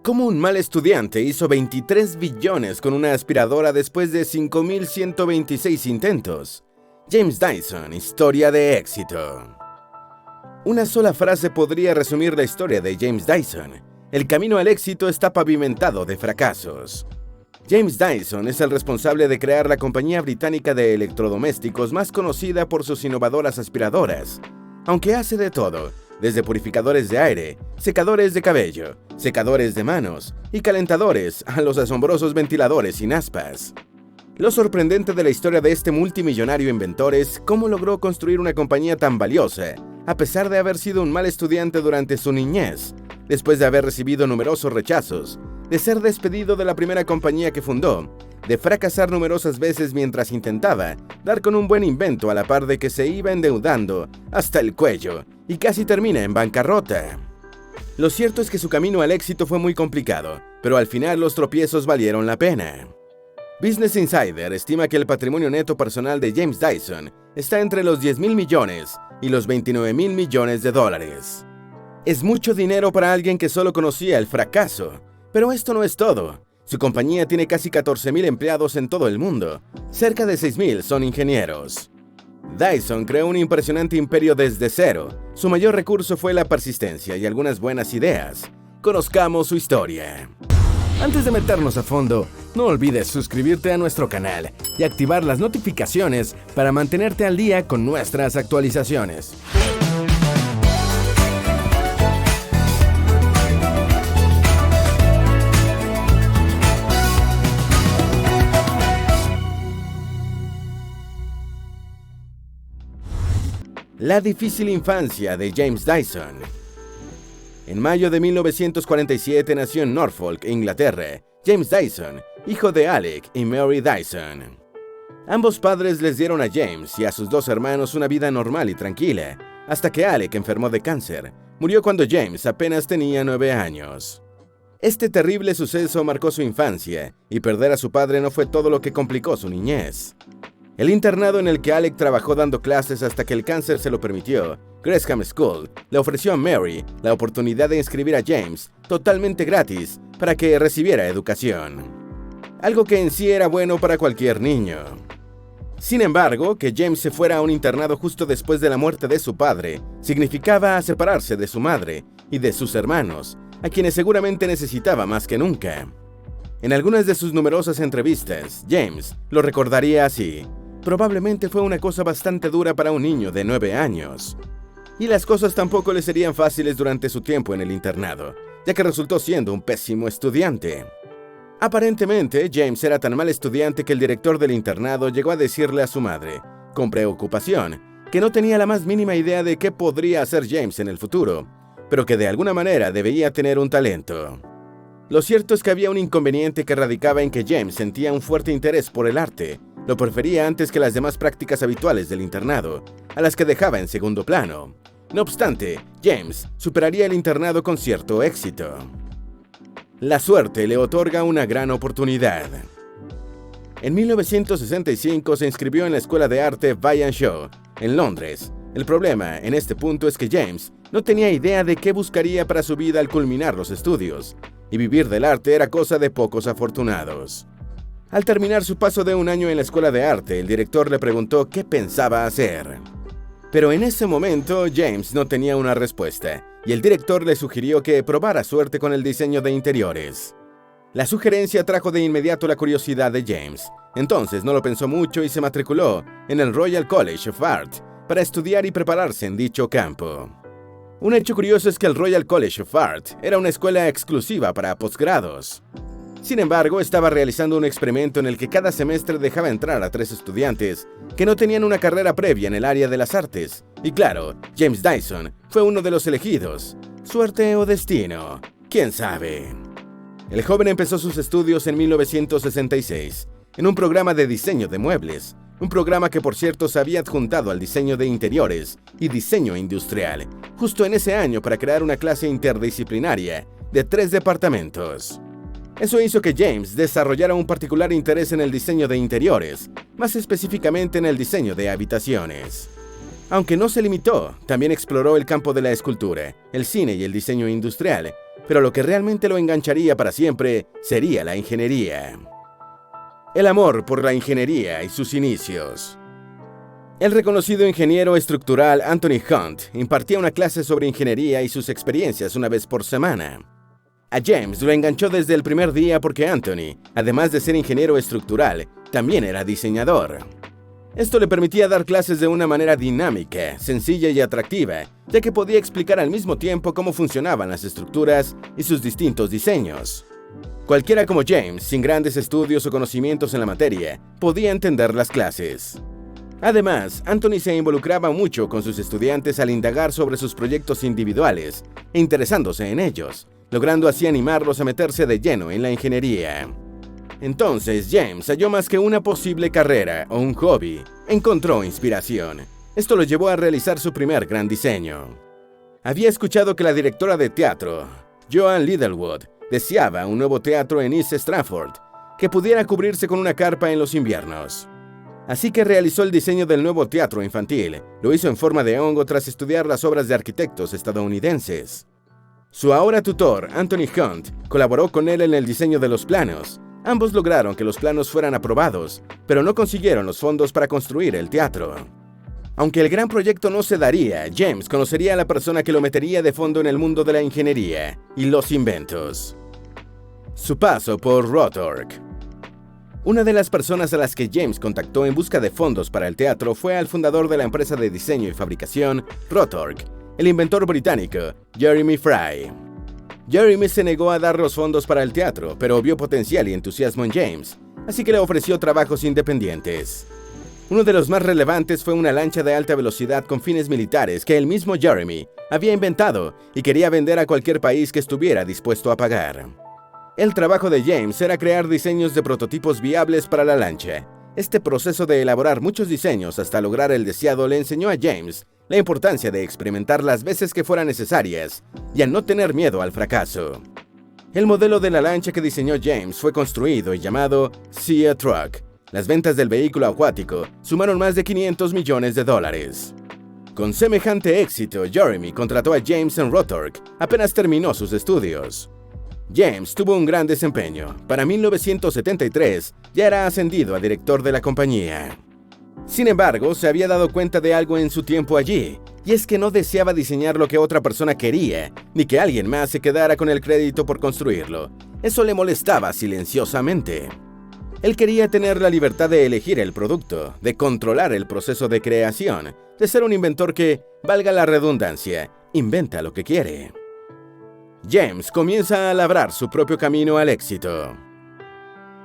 ¿Cómo un mal estudiante hizo 23 billones con una aspiradora después de 5.126 intentos? James Dyson, historia de éxito. Una sola frase podría resumir la historia de James Dyson. El camino al éxito está pavimentado de fracasos. James Dyson es el responsable de crear la compañía británica de electrodomésticos más conocida por sus innovadoras aspiradoras. Aunque hace de todo, desde purificadores de aire, secadores de cabello, secadores de manos y calentadores a los asombrosos ventiladores sin aspas. Lo sorprendente de la historia de este multimillonario inventor es cómo logró construir una compañía tan valiosa, a pesar de haber sido un mal estudiante durante su niñez, después de haber recibido numerosos rechazos, de ser despedido de la primera compañía que fundó, de fracasar numerosas veces mientras intentaba dar con un buen invento a la par de que se iba endeudando hasta el cuello y casi termina en bancarrota. Lo cierto es que su camino al éxito fue muy complicado, pero al final los tropiezos valieron la pena. Business Insider estima que el patrimonio neto personal de James Dyson está entre los 10.000 millones y los 29.000 millones de dólares. Es mucho dinero para alguien que solo conocía el fracaso, pero esto no es todo. Su compañía tiene casi 14.000 empleados en todo el mundo. Cerca de 6.000 son ingenieros. Dyson creó un impresionante imperio desde cero. Su mayor recurso fue la persistencia y algunas buenas ideas. Conozcamos su historia. Antes de meternos a fondo, no olvides suscribirte a nuestro canal y activar las notificaciones para mantenerte al día con nuestras actualizaciones. La difícil infancia de James Dyson. En mayo de 1947 nació en Norfolk, Inglaterra, James Dyson, hijo de Alec y Mary Dyson. Ambos padres les dieron a James y a sus dos hermanos una vida normal y tranquila, hasta que Alec enfermó de cáncer. Murió cuando James apenas tenía 9 años. Este terrible suceso marcó su infancia, y perder a su padre no fue todo lo que complicó su niñez. El internado en el que Alec trabajó dando clases hasta que el cáncer se lo permitió, Gresham School, le ofreció a Mary la oportunidad de inscribir a James totalmente gratis para que recibiera educación. Algo que en sí era bueno para cualquier niño. Sin embargo, que James se fuera a un internado justo después de la muerte de su padre significaba separarse de su madre y de sus hermanos, a quienes seguramente necesitaba más que nunca. En algunas de sus numerosas entrevistas, James lo recordaría así: probablemente fue una cosa bastante dura para un niño de 9 años. Y las cosas tampoco le serían fáciles durante su tiempo en el internado, ya que resultó siendo un pésimo estudiante. Aparentemente, James era tan mal estudiante que el director del internado llegó a decirle a su madre, con preocupación, que no tenía la más mínima idea de qué podría hacer James en el futuro, pero que de alguna manera debía tener un talento. Lo cierto es que había un inconveniente que radicaba en que James sentía un fuerte interés por el arte. Lo prefería antes que las demás prácticas habituales del internado, a las que dejaba en segundo plano. No obstante, James superaría el internado con cierto éxito. La suerte le otorga una gran oportunidad. En 1965 se inscribió en la Escuela de Arte Byam Shaw, en Londres. El problema en este punto es que James no tenía idea de qué buscaría para su vida al culminar los estudios, y vivir del arte era cosa de pocos afortunados. Al terminar su paso de un año en la Escuela de Arte, el director le preguntó qué pensaba hacer. Pero en ese momento, James no tenía una respuesta, y el director le sugirió que probara suerte con el diseño de interiores. La sugerencia trajo de inmediato la curiosidad de James. Entonces no lo pensó mucho y se matriculó en el Royal College of Art para estudiar y prepararse en dicho campo. Un hecho curioso es que el Royal College of Art era una escuela exclusiva para posgrados. Sin embargo, estaba realizando un experimento en el que cada semestre dejaba entrar a 3 estudiantes que no tenían una carrera previa en el área de las artes. Y claro, James Dyson fue uno de los elegidos. ¿Suerte o destino? ¿Quién sabe? El joven empezó sus estudios en 1966, en un programa de diseño de muebles, un programa que por cierto se había adjuntado al diseño de interiores y diseño industrial, justo en ese año para crear una clase interdisciplinaria de 3 departamentos. Eso hizo que James desarrollara un particular interés en el diseño de interiores, más específicamente en el diseño de habitaciones. Aunque no se limitó, también exploró el campo de la escultura, el cine y el diseño industrial, pero lo que realmente lo engancharía para siempre sería la ingeniería. El amor por la ingeniería y sus inicios. El reconocido ingeniero estructural Anthony Hunt impartía una clase sobre ingeniería y sus experiencias una vez por semana. A James lo enganchó desde el primer día porque Anthony, además de ser ingeniero estructural, también era diseñador. Esto le permitía dar clases de una manera dinámica, sencilla y atractiva, ya que podía explicar al mismo tiempo cómo funcionaban las estructuras y sus distintos diseños. Cualquiera como James, sin grandes estudios o conocimientos en la materia, podía entender las clases. Además, Anthony se involucraba mucho con sus estudiantes al indagar sobre sus proyectos individuales e interesándose en ellos, logrando así animarlos a meterse de lleno en la ingeniería. Entonces, James halló más que una posible carrera o un hobby, encontró inspiración. Esto lo llevó a realizar su primer gran diseño. Había escuchado que la directora de teatro, Joan Littlewood, deseaba un nuevo teatro en East Stratford, que pudiera cubrirse con una carpa en los inviernos. Así que realizó el diseño del nuevo teatro infantil. Lo hizo en forma de hongo tras estudiar las obras de arquitectos estadounidenses. Su ahora tutor, Anthony Hunt, colaboró con él en el diseño de los planos. Ambos lograron que los planos fueran aprobados, pero no consiguieron los fondos para construir el teatro. Aunque el gran proyecto no se daría, James conocería a la persona que lo metería de fondo en el mundo de la ingeniería y los inventos. Su paso por Rotork. Una de las personas a las que James contactó en busca de fondos para el teatro fue al fundador de la empresa de diseño y fabricación, Rotork, el inventor británico, Jeremy Fry. Jeremy se negó a dar los fondos para el teatro, pero vio potencial y entusiasmo en James, así que le ofreció trabajos independientes. Uno de los más relevantes fue una lancha de alta velocidad con fines militares que el mismo Jeremy había inventado y quería vender a cualquier país que estuviera dispuesto a pagar. El trabajo de James era crear diseños de prototipos viables para la lancha. Este proceso de elaborar muchos diseños hasta lograr el deseado le enseñó a James la importancia de experimentar las veces que fueran necesarias y a no tener miedo al fracaso. El modelo de la lancha que diseñó James fue construido y llamado Sea Truck. Las ventas del vehículo acuático sumaron más de $500 millones. Con semejante éxito, Jeremy contrató a James en Rotork apenas terminó sus estudios. James tuvo un gran desempeño. Para 1973 ya era ascendido a director de la compañía. Sin embargo, se había dado cuenta de algo en su tiempo allí, y es que no deseaba diseñar lo que otra persona quería, ni que alguien más se quedara con el crédito por construirlo. Eso le molestaba silenciosamente. Él quería tener la libertad de elegir el producto, de controlar el proceso de creación, de ser un inventor que, valga la redundancia, inventa lo que quiere. James comienza a labrar su propio camino al éxito.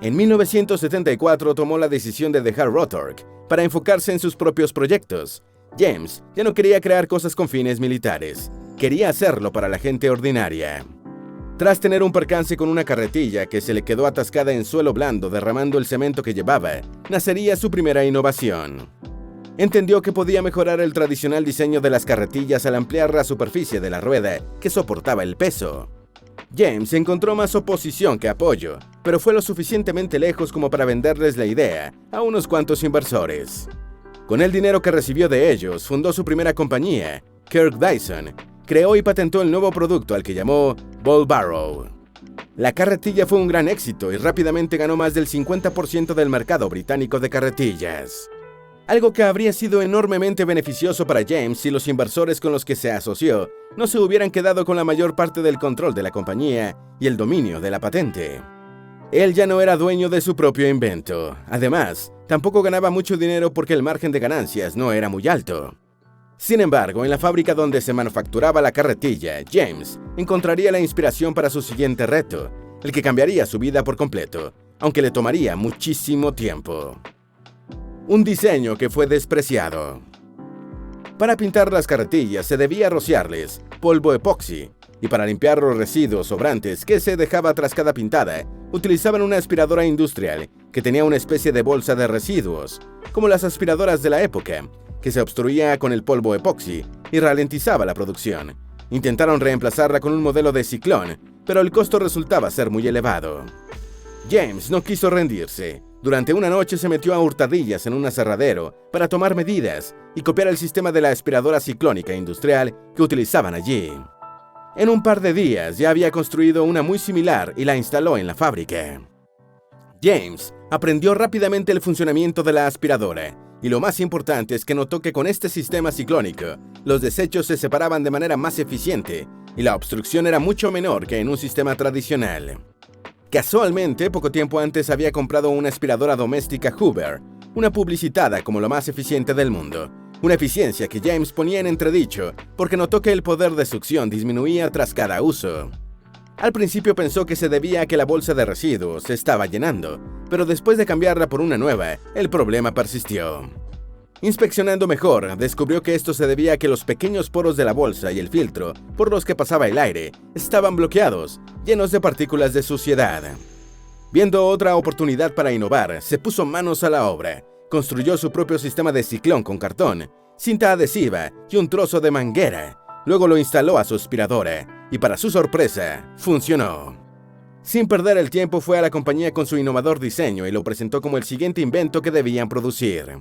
En 1974 tomó la decisión de dejar Rotork para enfocarse en sus propios proyectos. James ya no quería crear cosas con fines militares, quería hacerlo para la gente ordinaria. Tras tener un percance con una carretilla que se le quedó atascada en suelo blando derramando el cemento que llevaba, nacería su primera innovación. Entendió que podía mejorar el tradicional diseño de las carretillas al ampliar la superficie de la rueda que soportaba el peso. James encontró más oposición que apoyo, pero fue lo suficientemente lejos como para venderles la idea a unos cuantos inversores. Con el dinero que recibió de ellos, fundó su primera compañía, Kirk Dyson. Creó y patentó el nuevo producto al que llamó Ball Barrow. La carretilla fue un gran éxito y rápidamente ganó más del 50% del mercado británico de carretillas. Algo que habría sido enormemente beneficioso para James si los inversores con los que se asoció no se hubieran quedado con la mayor parte del control de la compañía y el dominio de la patente. Él ya no era dueño de su propio invento. Además, tampoco ganaba mucho dinero porque el margen de ganancias no era muy alto. Sin embargo, en la fábrica donde se manufacturaba la carretilla, James encontraría la inspiración para su siguiente reto, el que cambiaría su vida por completo, aunque le tomaría muchísimo tiempo. Un diseño que fue despreciado. Para pintar las carretillas se debía rociarles polvo epoxi, y para limpiar los residuos sobrantes que se dejaba tras cada pintada, utilizaban una aspiradora industrial que tenía una especie de bolsa de residuos, como las aspiradoras de la época, que se obstruía con el polvo epoxi y ralentizaba la producción. Intentaron reemplazarla con un modelo de ciclón, pero el costo resultaba ser muy elevado. James no quiso rendirse. Durante una noche se metió a hurtadillas en un aserradero para tomar medidas y copiar el sistema de la aspiradora ciclónica industrial que utilizaban allí. En un par de días ya había construido una muy similar y la instaló en la fábrica. James aprendió rápidamente el funcionamiento de la aspiradora, y lo más importante es que notó que con este sistema ciclónico, los desechos se separaban de manera más eficiente y la obstrucción era mucho menor que en un sistema tradicional. Casualmente, poco tiempo antes había comprado una aspiradora doméstica Hoover, una publicitada como lo más eficiente del mundo, una eficiencia que James ponía en entredicho porque notó que el poder de succión disminuía tras cada uso. Al principio pensó que se debía a que la bolsa de residuos se estaba llenando, pero después de cambiarla por una nueva, el problema persistió. Inspeccionando mejor, descubrió que esto se debía a que los pequeños poros de la bolsa y el filtro por los que pasaba el aire estaban bloqueados, llenos de partículas de suciedad. Viendo otra oportunidad para innovar, se puso manos a la obra. Construyó su propio sistema de ciclón con cartón, cinta adhesiva y un trozo de manguera. Luego lo instaló a su aspiradora, y para su sorpresa, funcionó. Sin perder el tiempo fue a la compañía con su innovador diseño y lo presentó como el siguiente invento que debían producir.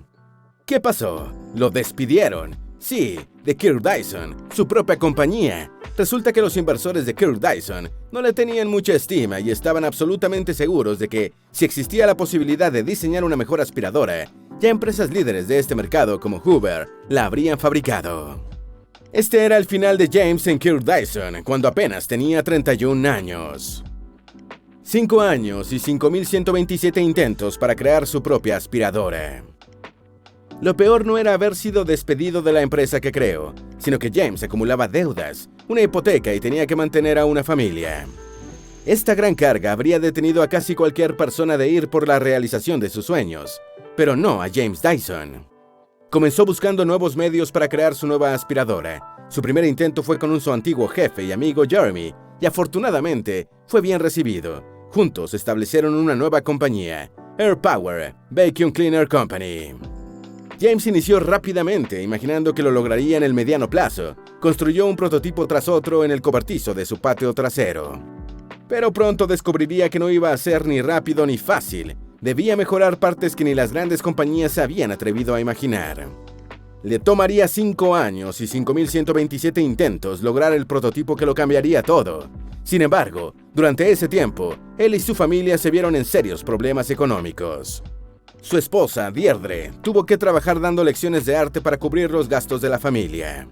¿Qué pasó? Lo despidieron. Sí, de Kirk Dyson, su propia compañía. Resulta que los inversores de Kirk Dyson no le tenían mucha estima y estaban absolutamente seguros de que, si existía la posibilidad de diseñar una mejor aspiradora, ya empresas líderes de este mercado como Hoover la habrían fabricado. Este era el final de James en Kirk Dyson, cuando apenas tenía 31 años. 5 años y 5.127 intentos para crear su propia aspiradora. Lo peor no era haber sido despedido de la empresa que creó, sino que James acumulaba deudas, una hipoteca y tenía que mantener a una familia. Esta gran carga habría detenido a casi cualquier persona de ir por la realización de sus sueños, pero no a James Dyson. Comenzó buscando nuevos medios para crear su nueva aspiradora. Su primer intento fue con su antiguo jefe y amigo Jeremy, y afortunadamente fue bien recibido. Juntos establecieron una nueva compañía, Air Power Vacuum Cleaner Company. James inició rápidamente, imaginando que lo lograría en el mediano plazo. Construyó un prototipo tras otro en el cobertizo de su patio trasero. Pero pronto descubriría que no iba a ser ni rápido ni fácil. Debía mejorar partes que ni las grandes compañías se habían atrevido a imaginar. Le tomaría 5 años y 5.127 intentos lograr el prototipo que lo cambiaría todo. Sin embargo, durante ese tiempo, él y su familia se vieron en serios problemas económicos. Su esposa, Deirdre, tuvo que trabajar dando lecciones de arte para cubrir los gastos de la familia.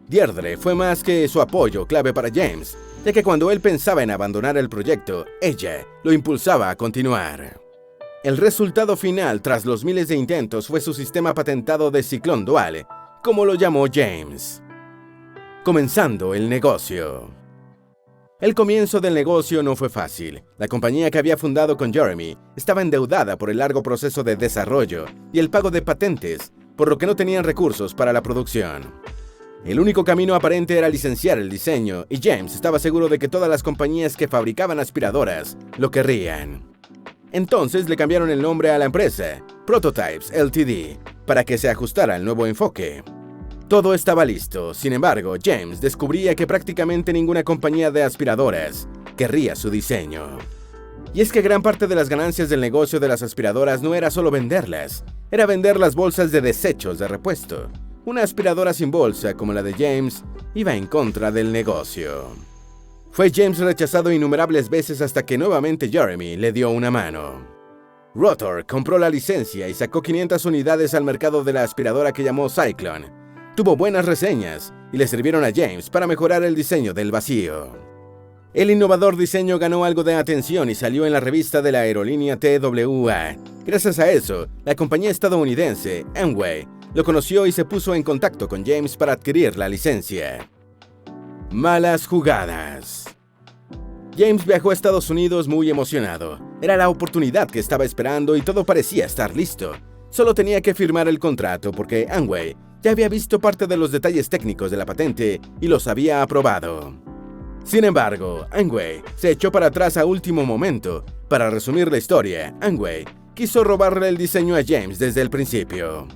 Deirdre fue más que su apoyo clave para James, ya que cuando él pensaba en abandonar el proyecto, ella lo impulsaba a continuar. El resultado final tras los miles de intentos fue su sistema patentado de ciclón dual, como lo llamó James. Comenzando el negocio. El comienzo del negocio no fue fácil. La compañía que había fundado con Jeremy estaba endeudada por el largo proceso de desarrollo y el pago de patentes, por lo que no tenían recursos para la producción. El único camino aparente era licenciar el diseño, y James estaba seguro de que todas las compañías que fabricaban aspiradoras lo querrían. Entonces le cambiaron el nombre a la empresa, Prototypes Ltd., para que se ajustara al nuevo enfoque. Todo estaba listo, sin embargo, James descubría que prácticamente ninguna compañía de aspiradoras querría su diseño. Y es que gran parte de las ganancias del negocio de las aspiradoras no era solo venderlas, era vender las bolsas de desechos de repuesto. Una aspiradora sin bolsa como la de James iba en contra del negocio. Fue James rechazado innumerables veces hasta que nuevamente Jeremy le dio una mano. Rotor compró la licencia y sacó 500 unidades al mercado de la aspiradora que llamó Cyclone. Tuvo buenas reseñas y le sirvieron a James para mejorar el diseño del vacío. El innovador diseño ganó algo de atención y salió en la revista de la aerolínea TWA. Gracias a eso, la compañía estadounidense Amway lo conoció y se puso en contacto con James para adquirir la licencia. Malas jugadas. James viajó a Estados Unidos muy emocionado. Era la oportunidad que estaba esperando y todo parecía estar listo. Solo tenía que firmar el contrato porque Amway ya había visto parte de los detalles técnicos de la patente y los había aprobado. Sin embargo, Amway se echó para atrás a último momento. Para resumir la historia, Amway quiso robarle el diseño a James desde el principio.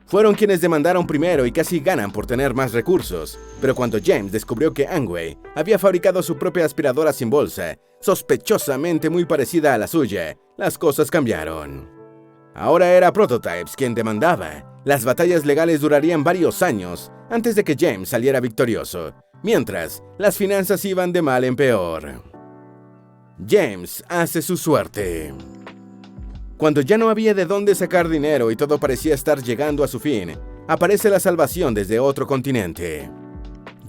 Fueron quienes demandaron primero y casi ganan por tener más recursos, pero cuando James descubrió que Amway había fabricado su propia aspiradora sin bolsa, sospechosamente muy parecida a la suya, las cosas cambiaron. Ahora era Prototypes quien demandaba. Las batallas legales durarían varios años antes de que James saliera victorioso. mientras las finanzas iban de mal en peor. James hace su suerte. Cuando ya no había de dónde sacar dinero y todo parecía estar llegando a su fin, aparece la salvación desde otro continente.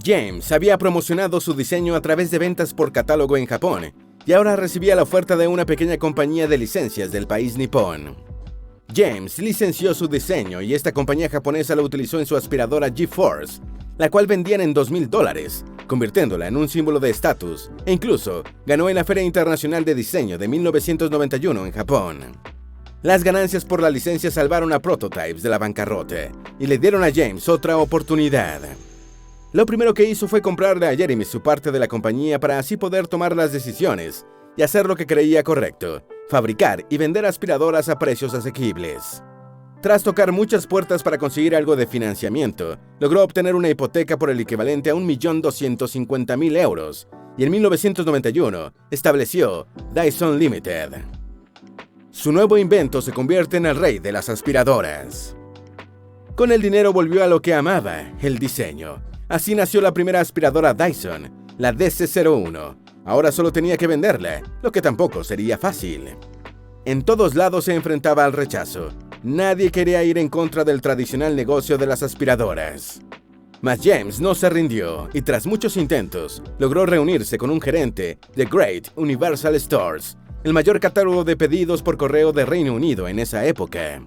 James había promocionado su diseño a través de ventas por catálogo en Japón y ahora recibía la oferta de una pequeña compañía de licencias del país nipón. James licenció su diseño y esta compañía japonesa lo utilizó en su aspiradora G-Force, la cual vendían en $2,000, convirtiéndola en un símbolo de estatus, e incluso ganó en la Feria Internacional de Diseño de 1991 en Japón. Las ganancias por la licencia salvaron a Prototypes de la bancarrota y le dieron a James otra oportunidad. Lo primero que hizo fue comprarle a Jeremy su parte de la compañía para así poder tomar las decisiones y hacer lo que creía correcto, fabricar y vender aspiradoras a precios asequibles. Tras tocar muchas puertas para conseguir algo de financiamiento, logró obtener una hipoteca por el equivalente a 1.250.000 euros y en 1991 estableció Dyson Limited. Su nuevo invento se convierte en el rey de las aspiradoras. Con el dinero volvió a lo que amaba, el diseño. Así nació la primera aspiradora Dyson, la DC-01. Ahora solo tenía que venderla, lo que tampoco sería fácil. En todos lados se enfrentaba al rechazo. Nadie quería ir en contra del tradicional negocio de las aspiradoras. Mas James no se rindió y tras muchos intentos, logró reunirse con un gerente de Great Universal Stores, el mayor catálogo de pedidos por correo de Reino Unido en esa época.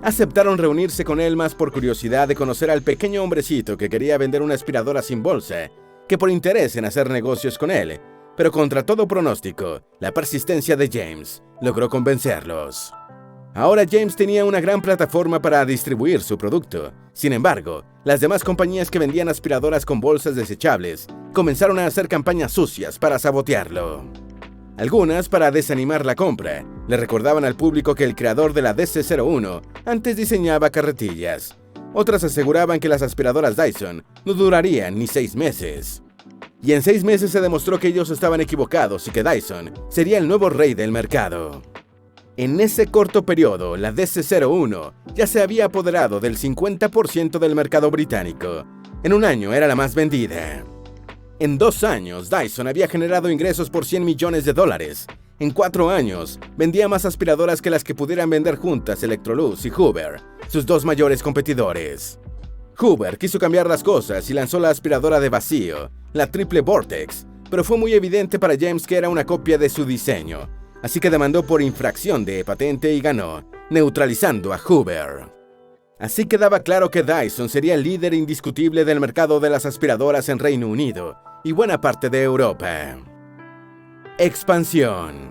Aceptaron reunirse con él más por curiosidad de conocer al pequeño hombrecito que quería vender una aspiradora sin bolsa, que por interés en hacer negocios con él, pero contra todo pronóstico, la persistencia de James logró convencerlos. Ahora James tenía una gran plataforma para distribuir su producto. Sin embargo, las demás compañías que vendían aspiradoras con bolsas desechables comenzaron a hacer campañas sucias para sabotearlo. Algunas, para desanimar la compra, le recordaban al público que el creador de la DC-01 antes diseñaba carretillas. Otras aseguraban que las aspiradoras Dyson no durarían ni 6 meses. Y en 6 meses se demostró que ellos estaban equivocados y que Dyson sería el nuevo rey del mercado. En ese corto periodo, la DC-01 ya se había apoderado del 50% del mercado británico. En un año era la más vendida. En 2 años, Dyson había generado ingresos por $100 millones. En 4 años, vendía más aspiradoras que las que pudieran vender juntas Electrolux y Hoover, sus 2 mayores competidores. Hoover quiso cambiar las cosas y lanzó la aspiradora de vacío, la Triple Vortex, pero fue muy evidente para James que era una copia de su diseño, así que demandó por infracción de patente y ganó, neutralizando a Hoover. Así quedaba claro que Dyson sería el líder indiscutible del mercado de las aspiradoras en Reino Unido y buena parte de Europa. Expansión.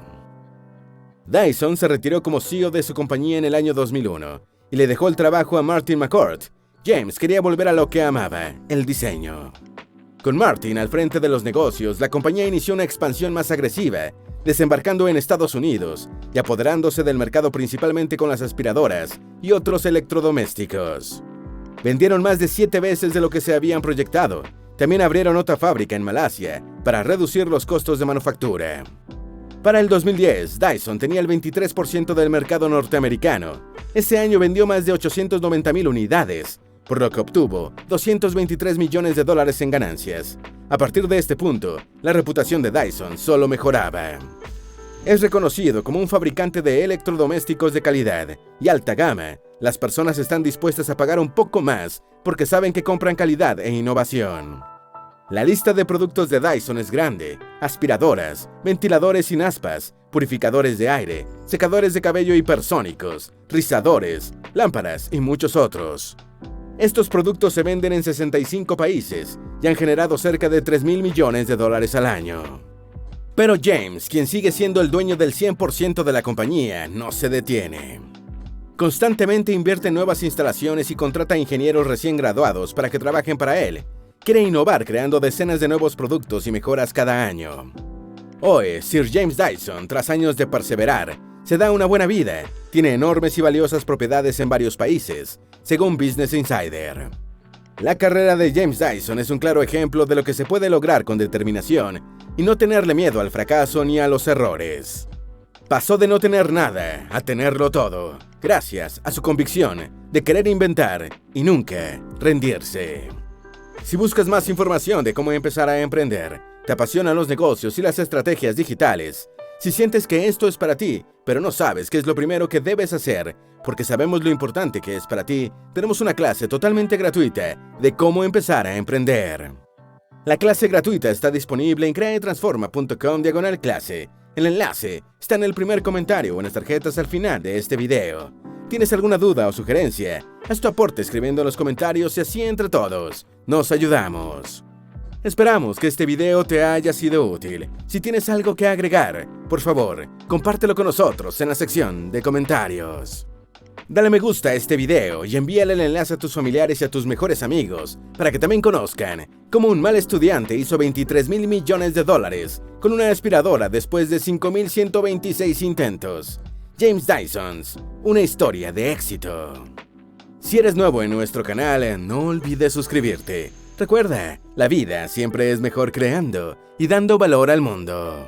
Dyson se retiró como CEO de su compañía en el año 2001 y le dejó el trabajo a Martin McCourt. James quería volver a lo que amaba, el diseño. Con Martin al frente de los negocios, la compañía inició una expansión más agresiva, desembarcando en Estados Unidos y apoderándose del mercado principalmente con las aspiradoras y otros electrodomésticos. Vendieron más de 7 veces de lo que se habían proyectado. También abrieron otra fábrica en Malasia para reducir los costos de manufactura. Para el 2010, Dyson tenía el 23% del mercado norteamericano. Ese año vendió más de 890.000 unidades, por lo que obtuvo $223 millones en ganancias. A partir de este punto, la reputación de Dyson solo mejoraba. Es reconocido como un fabricante de electrodomésticos de calidad y alta gama. Las personas están dispuestas a pagar un poco más porque saben que compran calidad e innovación. La lista de productos de Dyson es grande: aspiradoras, ventiladores sin aspas, purificadores de aire, secadores de cabello hipersónicos, rizadores, lámparas y muchos otros. Estos productos se venden en 65 países y han generado cerca de $3.000 millones al año. Pero James, quien sigue siendo el dueño del 100% de la compañía, no se detiene. Constantemente invierte en nuevas instalaciones y contrata ingenieros recién graduados para que trabajen para él. Quiere innovar creando decenas de nuevos productos y mejoras cada año. Hoy, Sir James Dyson, tras años de perseverar, se da una buena vida. Tiene enormes y valiosas propiedades en varios países, según Business Insider. La carrera de James Dyson es un claro ejemplo de lo que se puede lograr con determinación y no tenerle miedo al fracaso ni a los errores. Pasó de no tener nada a tenerlo todo, gracias a su convicción de querer inventar y nunca rendirse. Si buscas más información de cómo empezar a emprender, te apasionan los negocios y las estrategias digitales, si sientes que esto es para ti, pero no sabes qué es lo primero que debes hacer, porque sabemos lo importante que es para ti, tenemos una clase totalmente gratuita de cómo empezar a emprender. La clase gratuita está disponible en creaetransforma.com/clase. El enlace está en el primer comentario o en las tarjetas al final de este video. ¿Tienes alguna duda o sugerencia? Haz tu aporte escribiendo en los comentarios y así entre todos nos ayudamos. Esperamos que este video te haya sido útil. Si tienes algo que agregar, por favor, compártelo con nosotros en la sección de comentarios. Dale me gusta a este video y envíale el enlace a tus familiares y a tus mejores amigos para que también conozcan cómo un mal estudiante hizo $23,000 millones con una aspiradora después de 5,126 intentos. James Dyson, una historia de éxito. Si eres nuevo en nuestro canal, no olvides suscribirte. Recuerda, la vida siempre es mejor creando y dando valor al mundo.